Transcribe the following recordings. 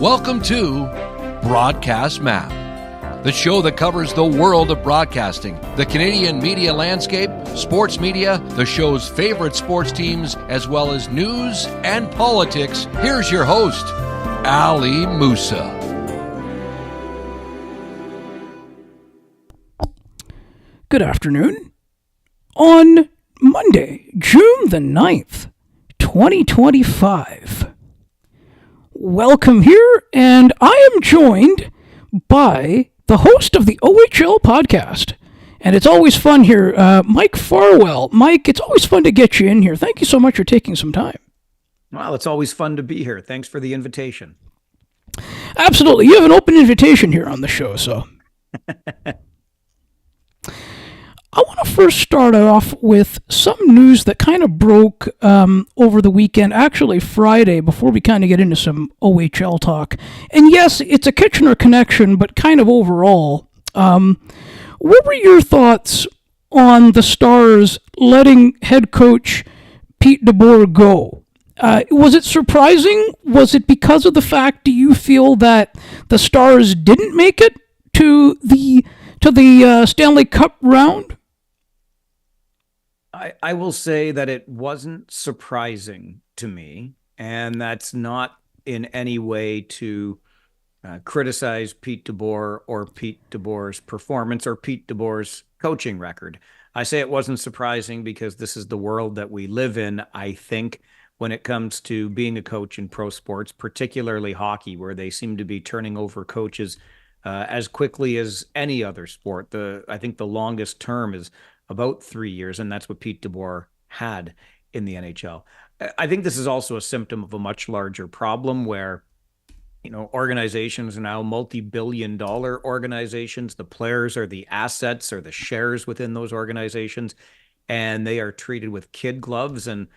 Welcome to Broadcast Map, the show that covers the world of broadcasting, the Canadian media landscape, sports media, the show's favorite sports teams, as well as news and politics. Here's your host, Ali Musa. Good afternoon. On Monday, June the 9th, 2025. Welcome here, and I am joined by the host of the OHL podcast. And it's always fun here, Mike Farwell. Mike, it's always fun to get you in here. Thank you so much for taking some time. Well, it's always fun to be here. Thanks for the invitation. Absolutely. You have an open invitation here on the show, so. I want to first start off with some news that kind of broke over the weekend, actually Friday, before we kind of get into some OHL talk. And yes, it's a Kitchener connection, but kind of overall. What were your thoughts on the Stars letting head coach Pete DeBoer go? Was it surprising? Was it because of the fact, do you feel that the Stars didn't make it to the Stanley Cup round? I will say that it wasn't surprising to me, and that's not in any way to criticize Pete DeBoer or Pete DeBoer's performance or Pete DeBoer's coaching record. I say it wasn't surprising because this is the world that we live in, I think, when it comes to being a coach in pro sports, particularly hockey, where they seem to be turning over coaches as quickly as any other sport. I think the longest term is about 3 years, and that's what Pete DeBoer had in the NHL. I think this is also a symptom of a much larger problem where, organizations are now multi-billion-dollar organizations. The players are the assets or the shares within those organizations, and they are treated with kid gloves. And,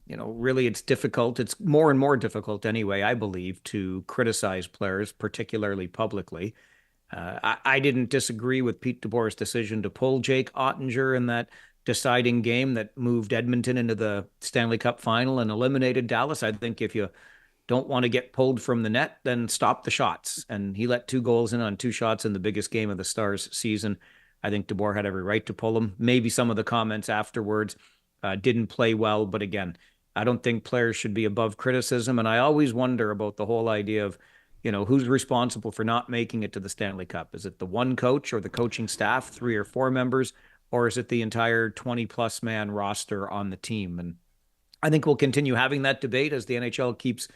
really it's difficult. It's more and more difficult anyway, I believe, to criticize players, particularly publicly. I didn't disagree with Pete DeBoer's decision to pull Jake Ottinger in that deciding game that moved Edmonton into the Stanley Cup final and eliminated Dallas. I think if you don't want to get pulled from the net, then stop the shots. And he let 2 goals in on 2 shots in the biggest game of the Stars season. I think DeBoer had every right to pull him. Maybe some of the comments afterwards didn't play well. But again, I don't think players should be above criticism. And I always wonder about the whole idea of, who's responsible for not making it to the Stanley Cup? Is it the one coach or the coaching staff, 3 or 4 members, or is it the entire 20-plus man roster on the team? And I think we'll continue having that debate as the NHL keeps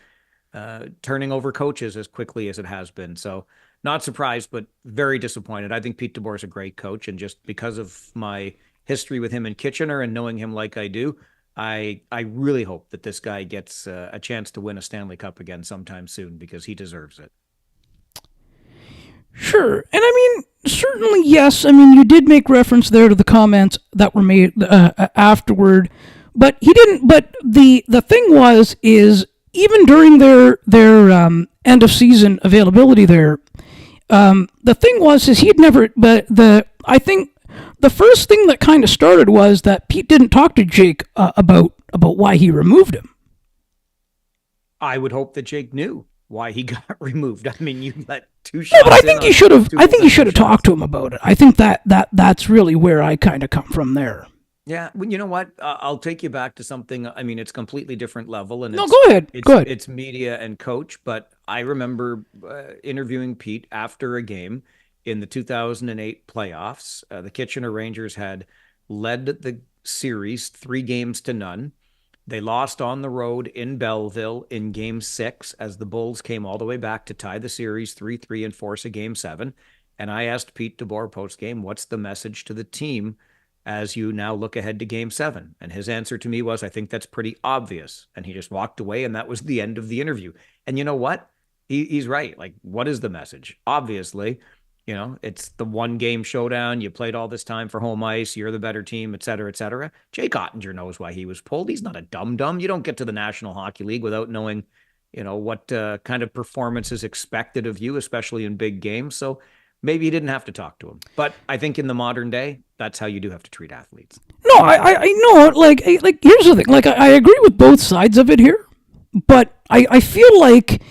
turning over coaches as quickly as it has been. So not surprised, but very disappointed. I think Pete DeBoer is a great coach, and just because of my history with him in Kitchener and knowing him like I do, I really hope that this guy gets a chance to win a Stanley Cup again sometime soon because he deserves it. Sure. And I mean, certainly, yes. I mean, you did make reference there to the comments that were made afterward, but he didn't. But the thing is even during their end of season availability there, the thing is he'd never. But I think the first thing that kind of started was that Pete didn't talk to Jake about why he removed him. I would hope that Jake knew why he got removed. I mean, you let 2 shots. Yeah, but I think he should have. I think he should have talked to him about it. I think that's really where I kind of come from there. Yeah, well, you know what? I'll take you back to something. I mean, it's completely different level, and no, go ahead. It's media and coach. But I remember interviewing Pete after a game in the 2008 playoffs. The Kitchener Rangers had led the series 3-0. They lost on the road in Belleville in Game 6 as the Bulls came all the way back to tie the series 3-3 and force a Game 7. And I asked Pete DeBoer post-game, what's the message to the team as you now look ahead to Game 7? And his answer to me was, I think that's pretty obvious. And he just walked away, and that was the end of the interview. And you know what? He's right. Like, what is the message? Obviously, it's the 1-game showdown. You played all this time for home ice. You're the better team, et cetera, et cetera. Jake Ottinger knows why he was pulled. He's not a dum-dum. You don't get to the National Hockey League without knowing, what kind of performance is expected of you, especially in big games. So maybe he didn't have to talk to him. But I think in the modern day, that's how you do have to treat athletes. No, I know. Like here's the thing. Like, I agree with both sides of it here, but I feel like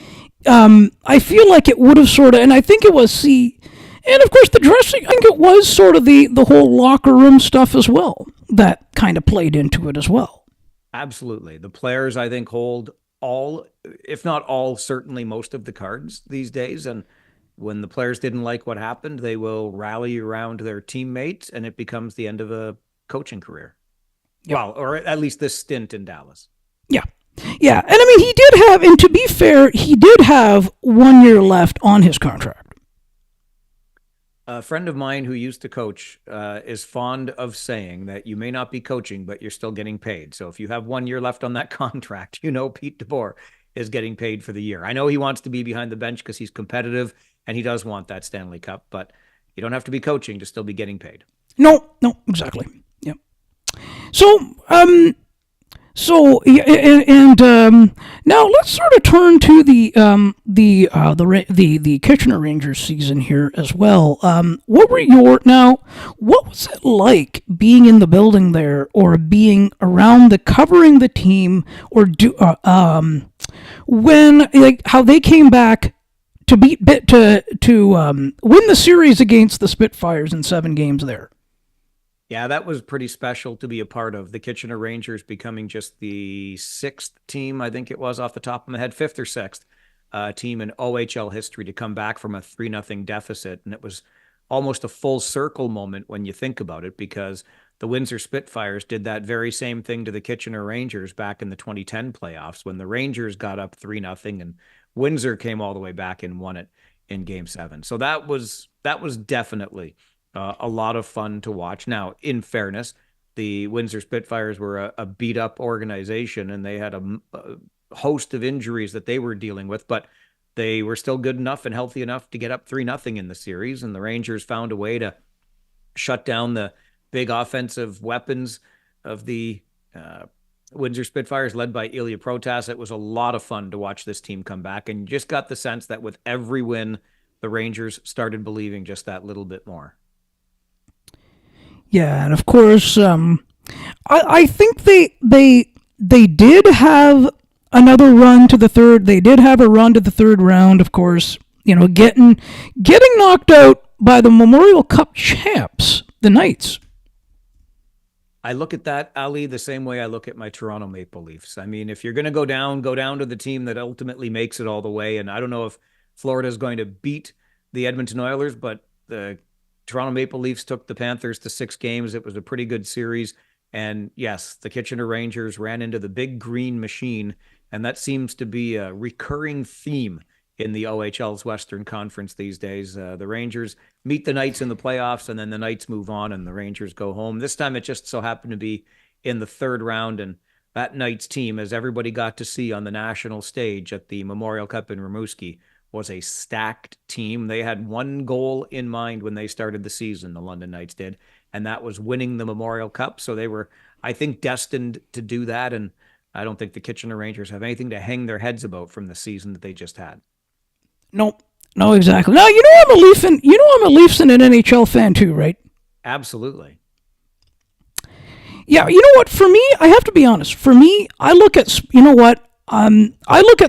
I feel like it would have sort of, and I think it was and of course the dressing. I think it was sort of the whole locker room stuff as well that kind of played into it as well. Absolutely. The players, I think, hold all, if not all, certainly most of the cards these days. And when the players didn't like what happened, they will rally around their teammates and it becomes the end of a coaching career. Yep. Well, or at least this stint in Dallas. Yeah. Yeah. And I mean, he did have, and to be fair, he did have 1 year left on his contract. A friend of mine who used to coach is fond of saying that you may not be coaching, but you're still getting paid. So if you have 1 year left on that contract, you know Pete DeBoer is getting paid for the year. I know he wants to be behind the bench because he's competitive and he does want that Stanley Cup, but you don't have to be coaching to still be getting paid. No, exactly. Yep. Now let's sort of turn to the Kitchener Rangers season here as well. What was it like being in the building there, or being around covering the team, or when, like, how they came back to win the series against the Spitfires in 7 games there? Yeah, that was pretty special to be a part of. The Kitchener Rangers becoming just the 6th team, I think it was off the top of my head, 5th or 6th team in OHL history to come back from a 3-0 deficit. And it was almost a full circle moment when you think about it, because the Windsor Spitfires did that very same thing to the Kitchener Rangers back in the 2010 playoffs when the Rangers got up 3-0 and Windsor came all the way back and won it in Game 7. So that was definitely a lot of fun to watch. Now, in fairness, the Windsor Spitfires were a beat-up organization, and they had a host of injuries that they were dealing with, but they were still good enough and healthy enough to get up 3-0 in the series, and the Rangers found a way to shut down the big offensive weapons of the Windsor Spitfires, led by Ilya Protas. It was a lot of fun to watch this team come back, and you just got the sense that with every win, the Rangers started believing just that little bit more. Yeah, and of course, I think they did have another run to the third. They did have a run to the third round, of course. You know, getting knocked out by the Memorial Cup champs, the Knights. I look at that, Ali, the same way I look at my Toronto Maple Leafs. I mean, if you're going to go down to the team that ultimately makes it all the way. And I don't know if Florida is going to beat the Edmonton Oilers, but the Toronto Maple Leafs took the Panthers to 6 games. It was a pretty good series. And yes, the Kitchener Rangers ran into the big green machine. And that seems to be a recurring theme in the OHL's Western Conference these days. The Rangers meet the Knights in the playoffs, and then the Knights move on and the Rangers go home. This time it just so happened to be in the 3rd round. And that Knights team, as everybody got to see on the national stage at the Memorial Cup in Rimouski, was a stacked team. They had one goal in mind when they started the season, the London Knights did, and that was winning the Memorial Cup. So they were, I think, destined to do that, and I don't think the Kitchener Rangers have anything to hang their heads about from the season that they just had. No, exactly. Now, I'm a Leafs and an NHL fan too, right? Absolutely. Yeah, you know what? For me, I have to be honest. For me, I look at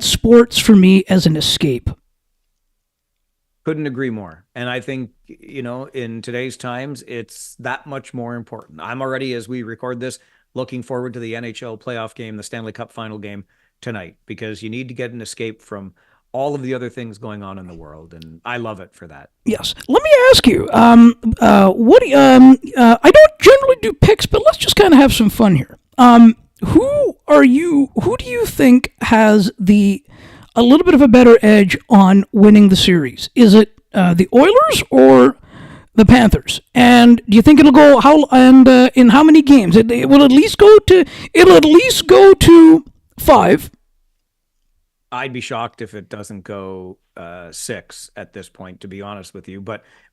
sports for me as an escape. Couldn't agree more. And I think, in today's times, it's that much more important. I'm already, as we record this, looking forward to the NHL playoff game, the Stanley Cup final game tonight, because you need to get an escape from all of the other things going on in the world. And I love it for that. Yes. Let me ask you, I don't generally do picks, but let's just kind of have some fun here. Who do you think has a little bit of a better edge on winning the series? Is it the Oilers or the Panthers? And do you think it'll go in how many games? It will at least go to 5. I'd be shocked if it doesn't go 6 at this point, to be honest with you,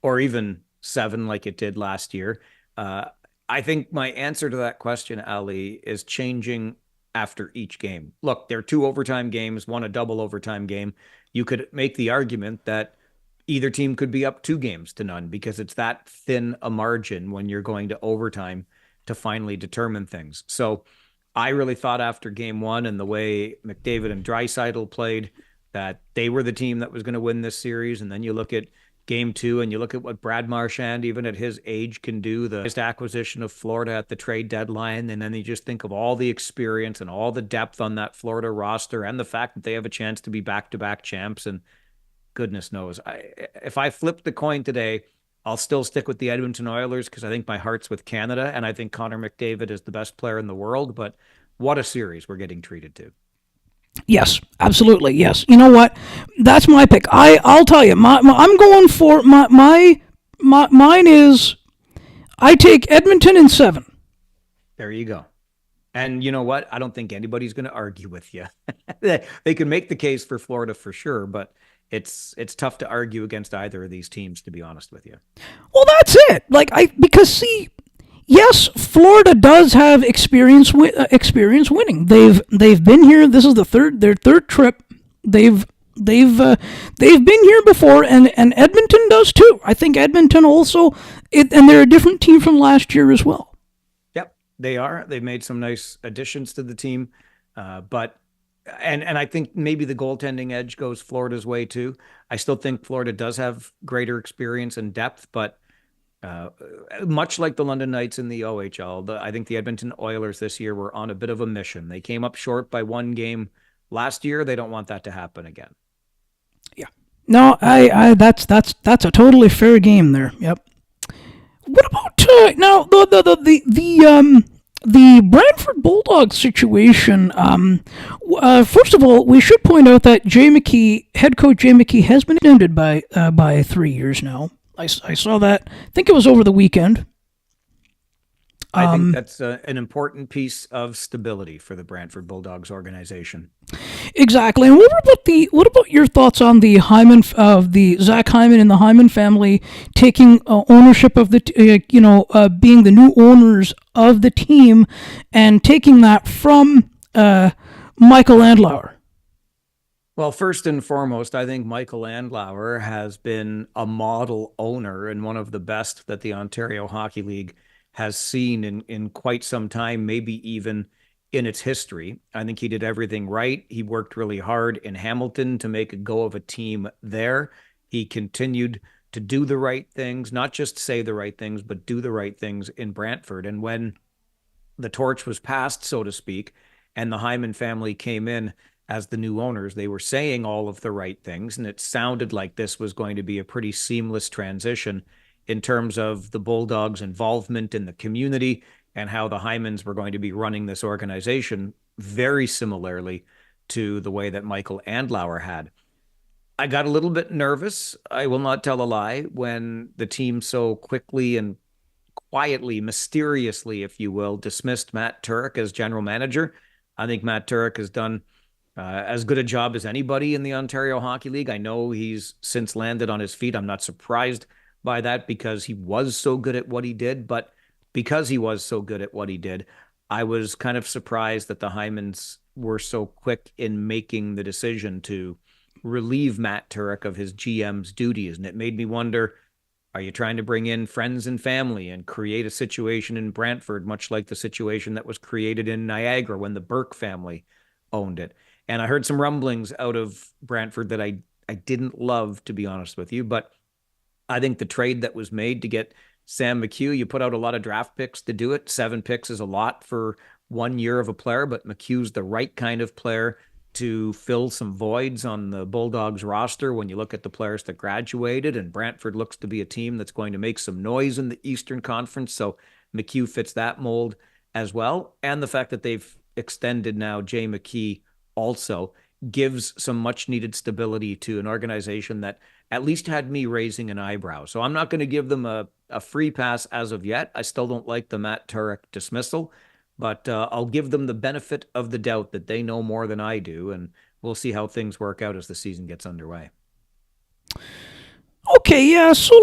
or even 7 like it did last year. I think my answer to that question, Ali, is changing after each game. Look, there are 2 overtime games, 1 a double overtime game. You could make the argument that either team could be up 2 games to none because it's that thin a margin when you're going to overtime to finally determine things. So I really thought after game 1 and the way McDavid and Draisaitl played, that they were the team that was going to win this series. And then you look at game 2 and you look at what Brad Marchand, even at his age, can do, the acquisition of Florida at the trade deadline. And then you just think of all the experience and all the depth on that Florida roster and the fact that they have a chance to be back-to-back champs. And goodness knows, if I flipped the coin today, I'll still stick with the Edmonton Oilers because I think my heart's with Canada, and I think Connor McDavid is the best player in the world. But what a series we're getting treated to. Yes, absolutely. Yes. You know what? That's my pick. I'll tell you. I'm going for mine is I take Edmonton in 7. There you go. And you know what? I don't think anybody's going to argue with you. They can make the case for Florida for sure, but it's tough to argue against either of these teams, to be honest with you. Well, that's it. Because yes, Florida does have experience winning. They've been here. This is their third trip. They've been here before, and Edmonton does too. I think Edmonton also, and they're a different team from last year as well. Yep, they are. They've made some nice additions to the team, but I think maybe the goaltending edge goes Florida's way too. I still think Florida does have greater experience and depth, but much like the London Knights in the OHL, I think the Edmonton Oilers this year were on a bit of a mission. They came up short by 1 game last year. They don't want that to happen again. Yeah. No, that's a totally fair game there. Yep. What about now the Brantford Bulldogs situation? First of all, we should point out that head coach Jay McKee, has been extended by 3 years now. I saw that. I think it was over the weekend. I think that's an important piece of stability for the Brantford Bulldogs organization. Exactly. And what about your thoughts on the Zach Hyman and the Hyman family taking ownership of being the new owners of the team and taking that from Michael Andlauer? Well, first and foremost, I think Michael Andlauer has been a model owner and one of the best that the Ontario Hockey League has seen in quite some time, maybe even in its history. I think he did everything right. He worked really hard in Hamilton to make a go of a team there. He continued to do the right things, not just say the right things, but do the right things in Brantford. And when the torch was passed, so to speak, and the Hyman family came in as the new owners, they were saying all of the right things, and it sounded like this was going to be a pretty seamless transition in terms of the Bulldogs' involvement in the community and how the Hymans were going to be running this organization very similarly to the way that Michael Andlauer had. I got a little bit nervous, I will not tell a lie, when the team so quickly and quietly, mysteriously, if you will, dismissed Matt Turek as general manager. I think Matt Turek has done as good a job as anybody in the Ontario Hockey League. I know he's since landed on his feet. I'm not surprised by that because he was so good at what he did. But because he was so good at what he did, I was kind of surprised that the Hymans were so quick in making the decision to relieve Matt Turek of his GM's duties. And it made me wonder, are you trying to bring in friends and family and create a situation in Brantford, much like the situation that was created in Niagara when the Burke family owned it? And I heard some rumblings out of Brantford that I didn't love, to be honest with you. But I think the trade that was made to get Sam McHugh, you put out a lot of draft picks to do it. 7 picks is a lot for 1 year of a player, but McHugh's the right kind of player to fill some voids on the Bulldogs roster when you look at the players that graduated. And Brantford looks to be a team that's going to make some noise in the Eastern Conference. So McHugh fits that mold as well. And the fact that they've extended now Jay McKee also gives some much needed stability to an organization that at least had me raising an eyebrow. So I'm not going to give them a free pass as of yet. I still don't like the Matt Turek dismissal, but I'll give them the benefit of the doubt that they know more than I do, and we'll see how things work out as the season gets underway. Okay, yeah, so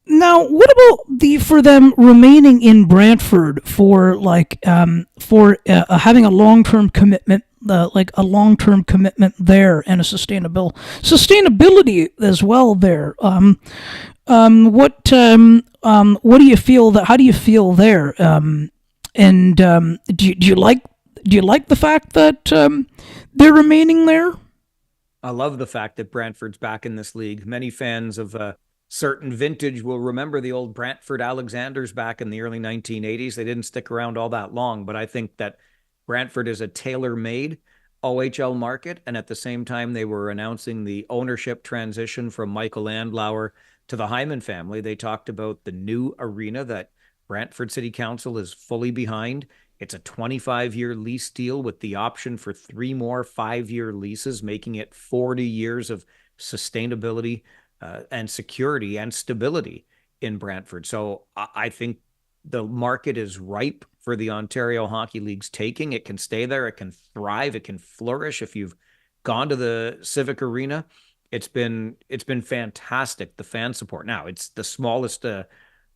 now what about for them remaining in Brantford for having a long-term commitment, a long-term commitment there and a sustainability as well there. What do you feel that? How do you feel there? Do you like Do you like the fact that they're remaining there? I love the fact that Brantford's back in this league. Many fans of a certain vintage will remember the old Brantford Alexanders back in the early 1980s. They didn't stick around all that long, but I think that Brantford is a tailor-made OHL market, and at the same time, they were announcing the ownership transition from Michael Andlauer to the Hyman family. They talked about the new arena that Brantford City Council is fully behind. It's a 25-year lease deal with the option for 3 more 5-year leases, making it 40 years of sustainability and security and stability in Brantford. So I think the market is ripe for the Ontario Hockey League's taking. It can stay there. It can thrive. It can flourish. If you've gone to the Civic Arena, it's been fantastic, the fan support. Now, it's the smallest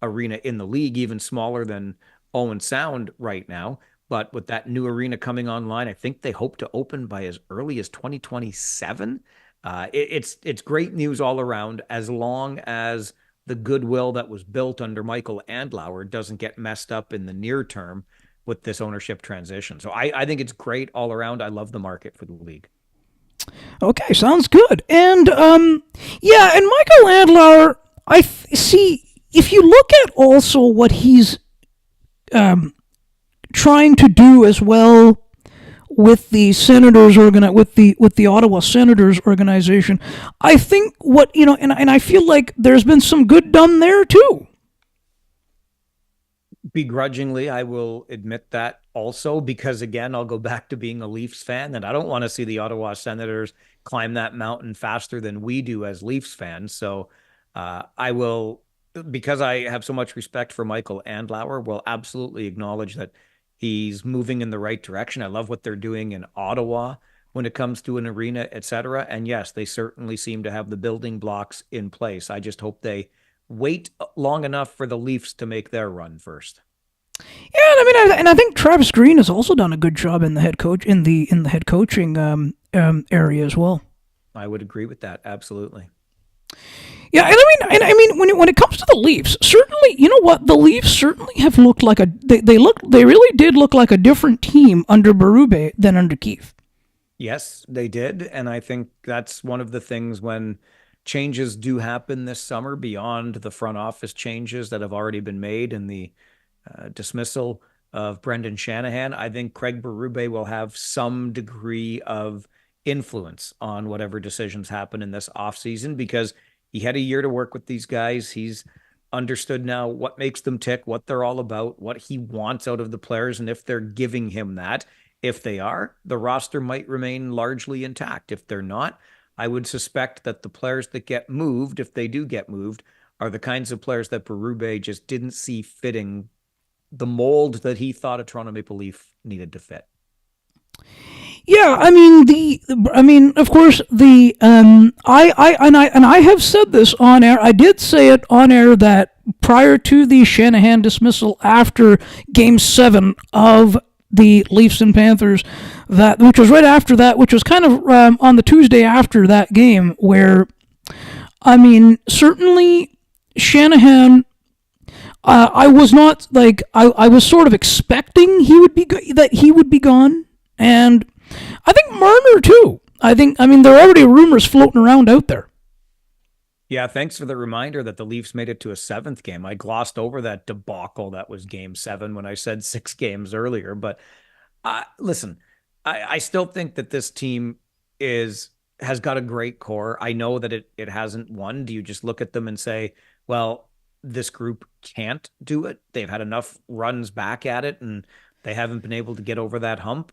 arena in the league, even smaller than Owen Sound right now. But with that new arena coming online, I think they hope to open by as early as 2027. It's great news all around, as long as the goodwill that was built under Michael Andlauer doesn't get messed up in the near term with this ownership transition. So I think it's great all around. I love the market for the league. Okay, sounds good. And and Michael Andlauer, see, if you look at also what he's trying to do as well with the Senators with the Ottawa Senators organization, I think and I feel like there's been some good done there too. Begrudgingly, I will admit that also, because again, I'll go back to being a Leafs fan, and I don't want to see the Ottawa Senators climb that mountain faster than we do as Leafs fans. So I will, because I have so much respect for Michael Andlauer, will absolutely acknowledge that he's moving in the right direction. I love what they're doing in Ottawa when it comes to an arena, etc. And yes, they certainly seem to have the building blocks in place. I just hope they wait long enough for the Leafs to make their run first. Yeah, and I think Travis Green has also done a good job in the head coach in the head coaching area as well. I would agree with that, absolutely. Yeah, and I mean when it comes to the Leafs, certainly, you know what, the Leafs certainly have looked like they really did look like a different team under Berube than under Keefe. Yes, they did, and I think that's one of the things when changes do happen this summer beyond the front office changes that have already been made and the dismissal of Brendan Shanahan. I think Craig Berube will have some degree of influence on whatever decisions happen in this offseason, because he had a year to work with these guys. He's understood now what makes them tick, what they're all about, what he wants out of the players, and if they're giving him that. If they are, the roster might remain largely intact. If they're not, I would suspect that the players that get moved, if they do get moved, are the kinds of players that Berube just didn't see fitting the mold that he thought a Toronto Maple Leaf needed to fit. Yeah, I mean, of course, I have said this on air. I did say it on air that prior to the Shanahan dismissal, after Game 7 of the Leafs and Panthers, which was right after that, which was kind of on the Tuesday after that game, where, I mean, certainly Shanahan, I was not like I was sort of expecting that he would be gone, and I think Marner too. I mean there are already rumors floating around out there. Yeah, thanks for the reminder that the Leafs made it to a 7th game. I glossed over that debacle that was Game 7 when I said 6 games earlier. But listen, I still think that this team has got a great core. I know that it hasn't won. Do you just look at them and say, well, this group can't do it? They've had enough runs back at it, and they haven't been able to get over that hump.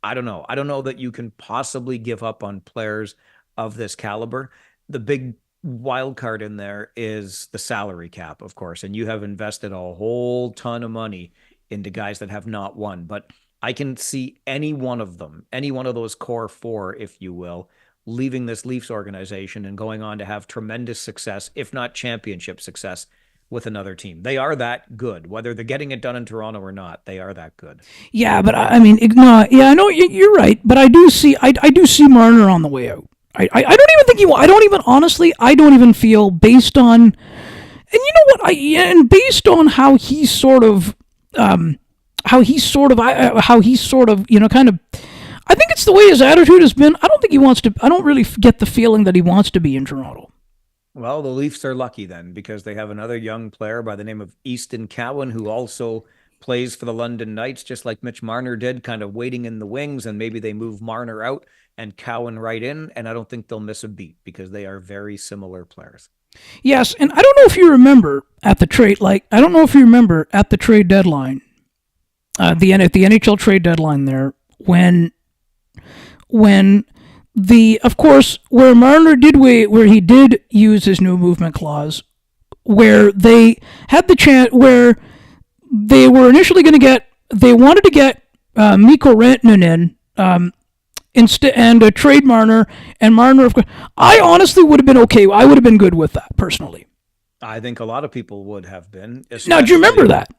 I don't know. I don't know that you can possibly give up on players of this caliber. The big wild card in there is the salary cap, of course, and you have invested a whole ton of money into guys that have not won. But I can see any one of them, any one of those core 4, if you will, leaving this Leafs organization and going on to have tremendous success, if not championship success, with another team. They are that good. Whether they're getting it done in Toronto or not, they are that good. Yeah, but I mean, no, yeah, I know you're right, but I do see Marner on the way out. I don't even think I don't even, honestly, I don't even feel, based on, and you know what, and based on how he sort of, how he's sort of kind of. I think it's the way his attitude has been. I don't think he wants to. I don't really get the feeling that he wants to be in Toronto. Well, the Leafs are lucky then because they have another young player by the name of Easton Cowan who also plays for the London Knights, just like Mitch Marner did, kind of waiting in the wings, and maybe they move Marner out and Cowan right in, and I don't think they'll miss a beat because they are very similar players. Yes, and I don't know if you remember at the trade, at the trade deadline, at the NHL trade deadline there, when of course, where Marner where he did use his new movement clause, where they had the chance, where they were initially they wanted to get Mikko Rantanen in, instead and trade Marner, and Marner, of course, I honestly would have been okay. I would have been good with that personally. I think a lot of people would have been. Now, do you remember that?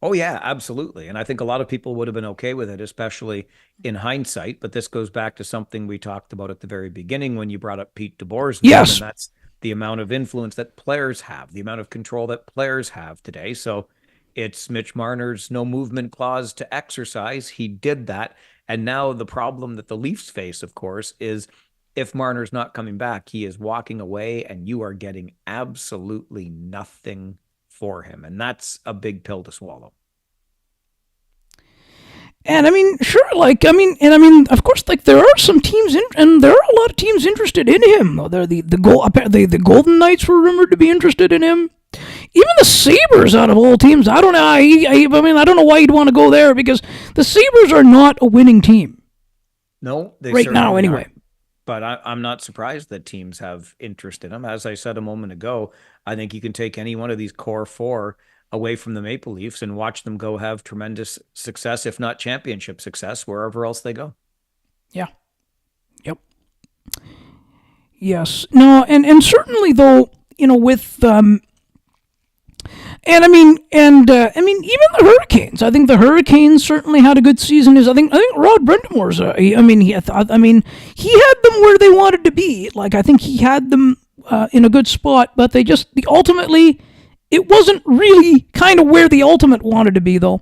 Oh, yeah, absolutely. And I think a lot of people would have been okay with it, especially in hindsight. But this goes back to something we talked about at the very beginning when you brought up Pete DeBoer's name. Yes. And that's the amount of influence that players have, the amount of control that players have today. So it's Mitch Marner's no movement clause to exercise. He did that. And now the problem that the Leafs face, of course, is if Marner's not coming back, he is walking away and you are getting absolutely nothing for him. And that's a big pill to swallow. And I mean, sure, of course, there are some teams and there are a lot of teams interested in him. The Golden Knights were rumored to be interested in him. Even the Sabres, out of all teams, I don't know. I don't know why you'd want to go there because the Sabres are not a winning team. No, they right now, anyway. Aren't. But I'm not surprised that teams have interest in him. As I said a moment ago, I think you can take any one of these core four away from the Maple Leafs and watch them go have tremendous success, if not championship success, wherever else they go. Yeah. Yep. Yes. No, and certainly though, with even the Hurricanes. I think the Hurricanes certainly had a good season. I think Rod Brendamore's. He had them where they wanted to be. Like I think he had them in a good spot, but ultimately it wasn't really kind of where the ultimate wanted to be, though.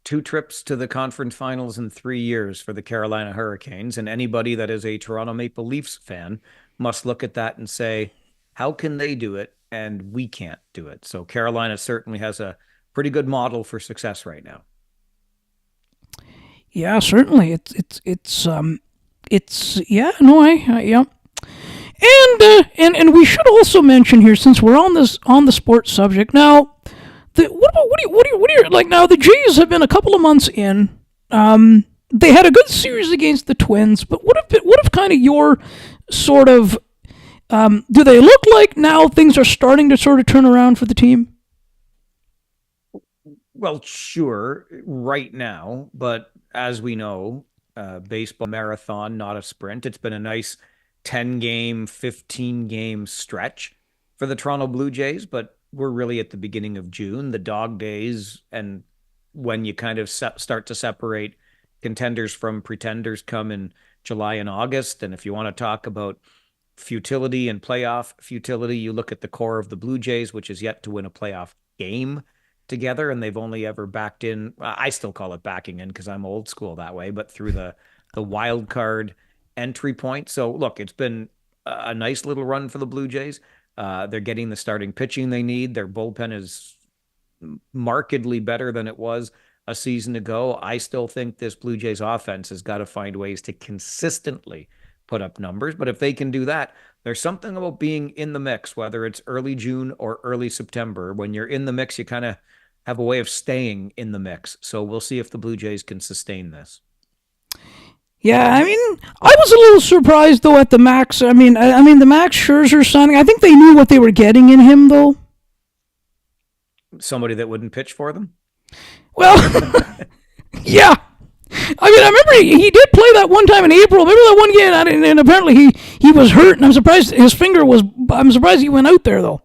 2 trips to the conference finals in 3 years for the Carolina Hurricanes, and anybody that is a Toronto Maple Leafs fan must look at that and say, how can they do it? And we can't do it. So Carolina certainly has a pretty good model for success right now. Yeah, certainly. Yeah. And we should also mention here, since we're on the sports subject now, now the Jays have been a couple of months in. They had a good series against the Twins, but what if kind of your sort of do they look like now things are starting to sort of turn around for the team? Well, sure, right now, but as we know, baseball marathon, not a sprint. It's been a nice 10-game, 15-game stretch for the Toronto Blue Jays, but we're really at the beginning of June, the dog days, and when you kind of start to separate contenders from pretenders come in July and August. And if you want to talk about futility and playoff futility, you look at the core of the Blue Jays, which is yet to win a playoff game together, and they've only ever backed in. I still call it backing in because I'm old school that way, but through the wild card entry point. So look, it's been a nice little run for the Blue Jays. They're getting the starting pitching they need. Their bullpen is markedly better than it was a season ago. I still think this Blue Jays offense has got to find ways to consistently put up numbers, but if they can do that, there's something about being in the mix, whether it's early June or early September. When you're in the mix, you kind of have a way of staying in the mix. So we'll see if the Blue Jays can sustain this. Yeah, I was a little surprised though at the Max. The Max Scherzer signing. I think they knew what they were getting in him, though. Somebody that wouldn't pitch for them. Well, yeah. I remember he did play that one time in April. Remember that one game, and apparently he was hurt, and I'm surprised he went out there, though.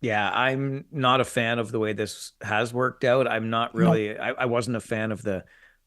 Yeah, I'm not a fan of the way this has worked out. I'm not really. No. I wasn't a fan of the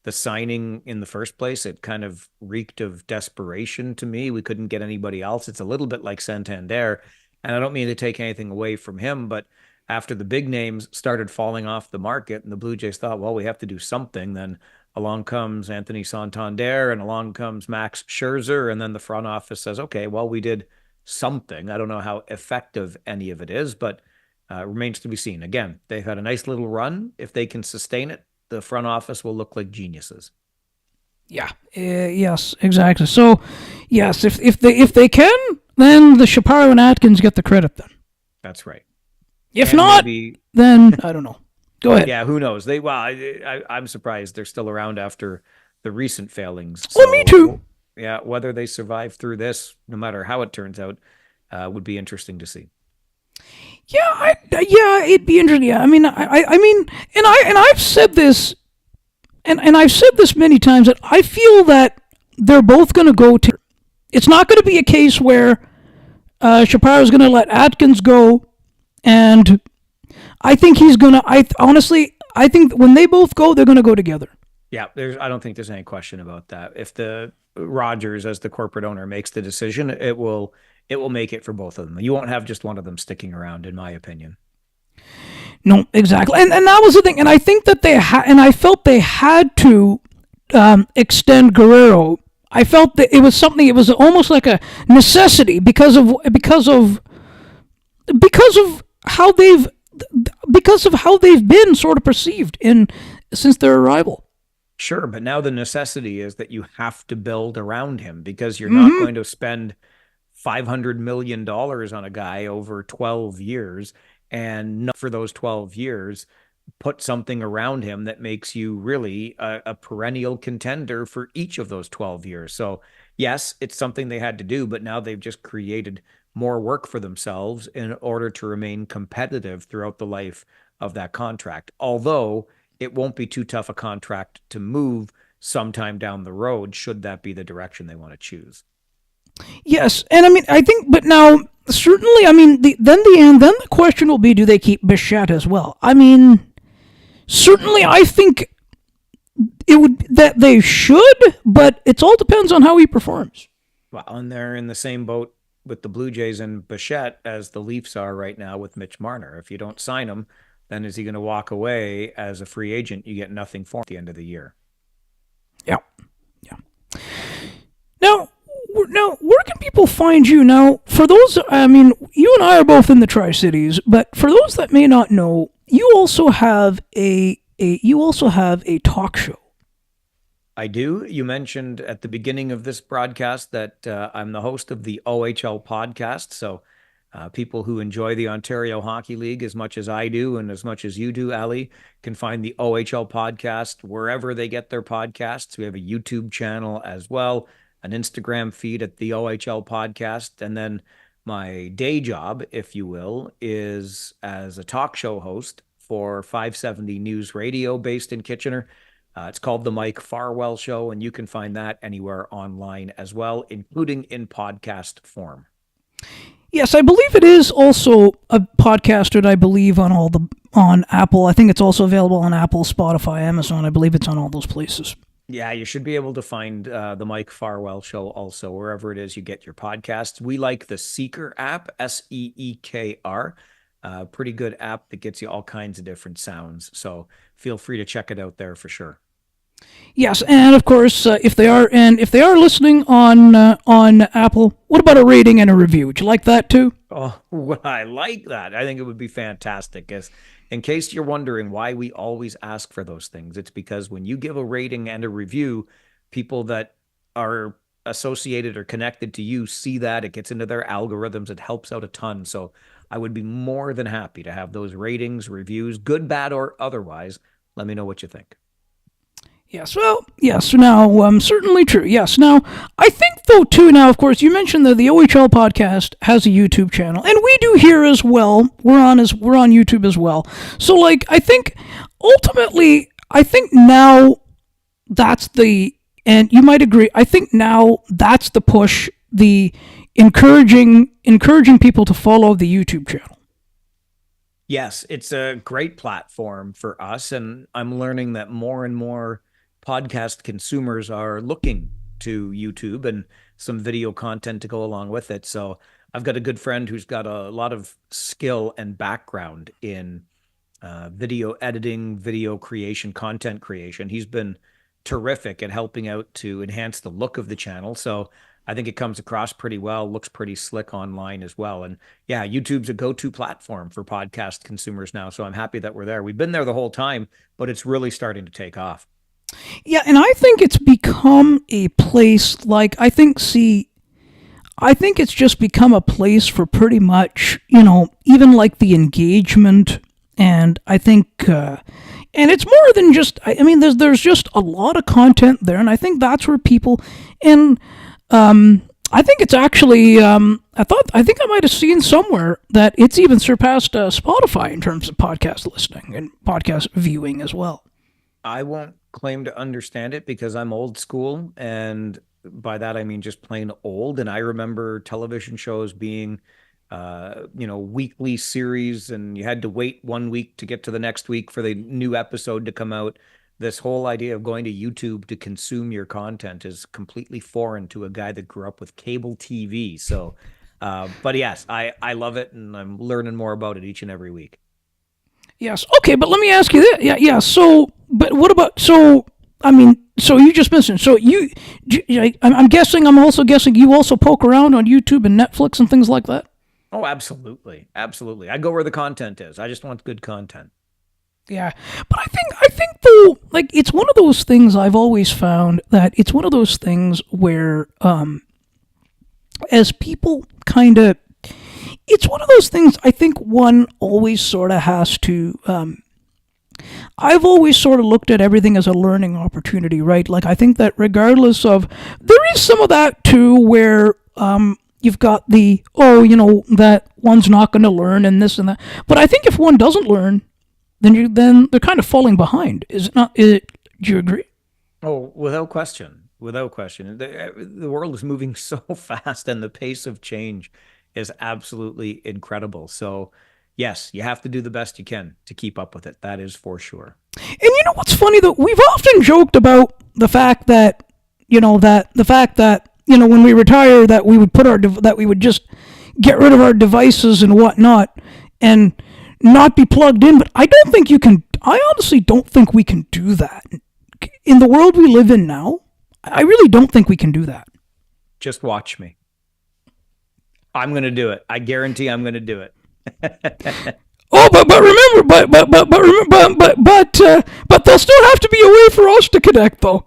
signing in the first place. It kind of reeked of desperation to me. We couldn't get anybody else. It's a little bit like Santander, and I don't mean to take anything away from him, but after the big names started falling off the market and the Blue Jays thought, well, we have to do something, then along comes Anthony Santander and along comes Max Scherzer. And then the front office says, okay, well, we did something. I don't know how effective any of it is, but remains to be seen. Again, they've had a nice little run. If they can sustain it, the front office will look like geniuses. Yeah. Yes, exactly. So, yes, if they can, then the Shapiro and Atkins get the credit then. That's right. If not, then I don't know. Go ahead. Yeah, who knows? I'm surprised they're still around after the recent failings. So, well, me too. Yeah, whether they survive through this, no matter how it turns out, would be interesting to see. Yeah, it'd be interesting. Yeah, I mean, and I've said this, and I've said this many times that I feel that they're both going to go to. It's not going to be a case where Shapiro's going to let Atkins go, and I think he's going to. I think when they both go, they're going to go together. Yeah, I don't think there's any question about that. If the Rogers, as the corporate owner, makes the decision, it will make it for both of them. You won't have just one of them sticking around, in my opinion. No, exactly, and that was the thing. And I think that I felt they had to extend Guerrero. I felt that it was something. It was almost like a necessity because of how they've been sort of perceived since their arrival. Sure, but now the necessity is that you have to build around him because you're not going to spend $500 million on a guy over 12 years and for those 12 years put something around him that makes you really a perennial contender for each of those 12 years. So yes, it's something they had to do, but now they've just created more work for themselves in order to remain competitive throughout the life of that contract. Although it won't be too tough a contract to move sometime down the road, should that be the direction they want to choose. Yes, and I mean, I think, but now certainly, I mean, then the question will be, do they keep Bichette as well? I mean, certainly, I think that they should, but it all depends on how he performs. Well, and they're in the same boat with the Blue Jays and Bichette as the Leafs are right now with Mitch Marner. If you don't sign him, then is he going to walk away as a free agent? You get nothing for him at the end of the year. Yeah. Now, where can people find you? Now, for those, I mean, you and I are both in the Tri-Cities, but for those that may not know, you also have a talk show. I do. You mentioned at the beginning of this broadcast that I'm the host of the OHL podcast. So people who enjoy the Ontario Hockey League as much as I do and as much as you do, Ali, can find the OHL podcast wherever they get their podcasts. We have a YouTube channel as well, an Instagram feed at the OHL podcast. And then my day job, if you will, is as a talk show host for 570 News Radio based in Kitchener. It's called The Mike Farwell Show, and you can find that anywhere online as well, including in podcast form. Yes, I believe it is also a podcaster, I believe, on Apple. I think it's also available on Apple, Spotify, Amazon. I believe it's on all those places. Yeah, you should be able to find the Mike Farwell Show also, wherever it is you get your podcasts. We like the Seeker app, Seekr. Pretty good app that gets you all kinds of different sounds. So feel free to check it out there for sure. Yes, and of course, if they are listening on Apple, what about a rating and a review? Would you like that too? Oh, I like that. I think it would be fantastic. As in case you're wondering why we always ask for those things, it's because when you give a rating and a review, people that are associated or connected to you see that. It gets into their algorithms. It helps out a ton. So I would be more than happy to have those ratings, reviews, good, bad, or otherwise. Let me know what you think. Yes, well, yes, now, certainly true. Yes, now, I think, though, too, now, of course, you mentioned that the OHL podcast has a YouTube channel, and we do here as well. We're on YouTube as well. So, like, I think, ultimately, now that's and you might agree, I think now that's the push, the encouraging people to follow the YouTube channel. Yes, it's a great platform for us, and I'm learning that more and more podcast consumers are looking to YouTube and some video content to go along with it. So I've got a good friend who's got a lot of skill and background in video editing, video creation, content creation. He's been terrific at helping out to enhance the look of the channel. So I think it comes across pretty well, looks pretty slick online as well. And yeah, YouTube's a go-to platform for podcast consumers now. So I'm happy that we're there. We've been there the whole time, but it's really starting to take off. Yeah, and I think it's become a place like I think it's just become a place for pretty much, even like the engagement. And I think, and it's more than just, I mean, there's just a lot of content there. And I think that's where people, and I think it's actually, I think I might have seen somewhere that it's even surpassed Spotify in terms of podcast listening and podcast viewing as well. I won't claim to understand it because I'm old school. And by that, I mean just plain old. And I remember television shows being weekly series, and you had to wait 1 week to get to the next week for the new episode to come out. This whole idea of going to YouTube to consume your content is completely foreign to a guy that grew up with cable TV. So, but yes, I love it, and I'm learning more about it each and every week. Yes. Okay, but let me ask you this. Yeah. So, but what about, so you just mentioned, I'm also guessing you also poke around on YouTube and Netflix and things like that? Oh, absolutely. Absolutely. I go where the content is. I just want good content. Yeah. But I think though, like, it's one of those things I've always found that it's one of those things where, as people it's one of those things I think one always sort of has to, I've always sort of looked at everything as a learning opportunity, right? Like, I think that regardless of, there is some of that too where, you've got that one's not going to learn and this and that. But I think if one doesn't learn, then they're kind of falling behind. Is it not? Do you agree? Oh, without question. Without question. The world is moving so fast, and the pace of change is absolutely incredible. So yes, you have to do the best you can to keep up with it. That is for sure. And you know what's funny, though? We've often joked about the fact that, when we retire, that we would that we would just get rid of our devices and whatnot and not be plugged in. But I honestly don't think we can do that. In the world we live in now, I really don't think we can do that. Just watch me. I'm going to do it. I guarantee I'm going to do it. Oh, but remember, but there'll still have to be a way for us to connect, though.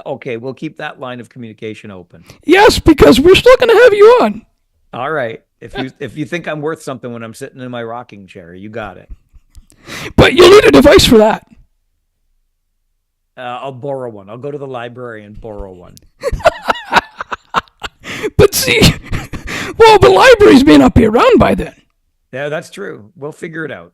Okay, we'll keep that line of communication open. Yes, because we're still going to have you on. All right. If you think I'm worth something when I'm sitting in my rocking chair, you got it. But you'll need a device for that. I'll borrow one. I'll go to the library and borrow one. But see, well, the libraries may not be around by then. Yeah, that's true. We'll figure it out.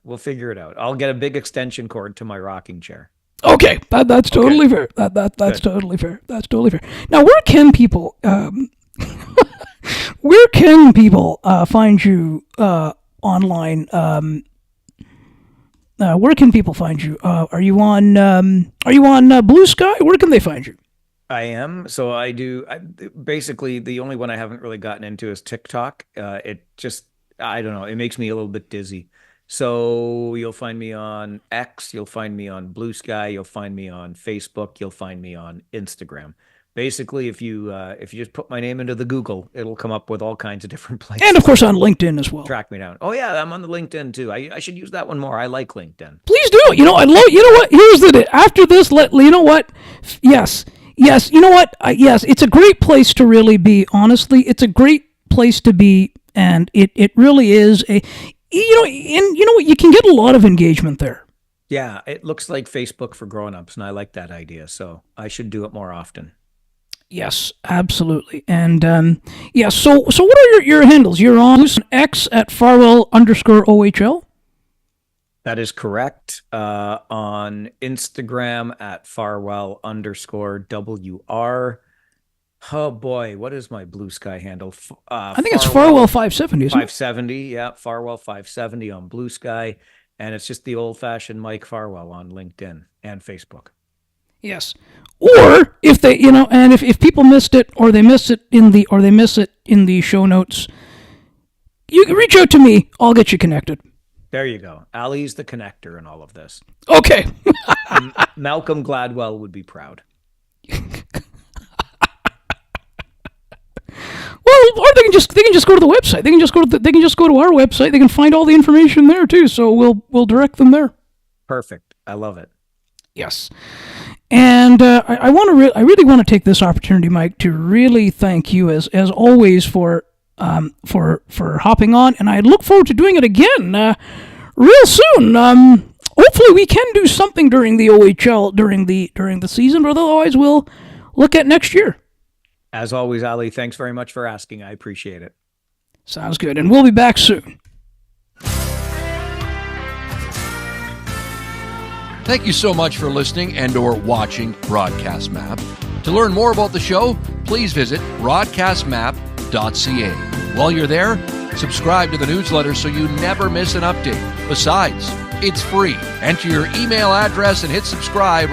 I'll get a big extension cord to my rocking chair. Okay, that's totally fair. That's totally fair. That's totally fair. Now, where can people find you online? Where can people find you? Are you on Blue Sky? Where can they find you? I am. So I do. Basically, the only one I haven't really gotten into is TikTok. I don't know. It makes me a little bit dizzy. So you'll find me on X, you'll find me on Blue Sky, you'll find me on Facebook, you'll find me on Instagram. Basically, if you just put my name into the Google, it'll come up with all kinds of different places. And of course on LinkedIn as well. Track me down. Oh yeah, I'm on the LinkedIn too. I should use that one more. I like LinkedIn. Please do. I love. You know what? Here's the after this. You know what? Yes. You know what? Yes. It's a great place to really be. Honestly, it's a great place to be, and it really is a. And you know what? You can get a lot of engagement there. Yeah, it looks like Facebook for grown-ups, and I like that idea. So I should do it more often. Yes, absolutely. And so what are your handles? You're on X at Farwell_OHL? That is correct. On Instagram at Farwell_WR. Oh boy, what is my Blue Sky handle? I think it's Farwell 570, isn't it? 570, yeah, Farwell 570 on Blue Sky. And it's just the old-fashioned Mike Farwell on LinkedIn and Facebook. Yes. Or if they, and if people missed it or they miss it in the show notes, you can reach out to me. I'll get you connected. There you go. Ali's the connector in all of this. Okay. Malcolm Gladwell would be proud. Well, or they can just go to the website. They can just go to our website. They can find all the information there too. So we'll direct them there. Perfect. I love it. Yes. And I really want to take this opportunity, Mike, to really thank you as always for hopping on, and I look forward to doing it again real soon. Hopefully, we can do something during the OHL during the season, but otherwise, we'll look at next year. As always, Ali, thanks very much for asking. I appreciate it. Sounds good, and we'll be back soon. Thank you so much for listening and or watching Broadcast Map. To learn more about the show, please visit broadcastmap.ca. While you're there, subscribe to the newsletter so you never miss an update. Besides, it's free. Enter your email address and hit subscribe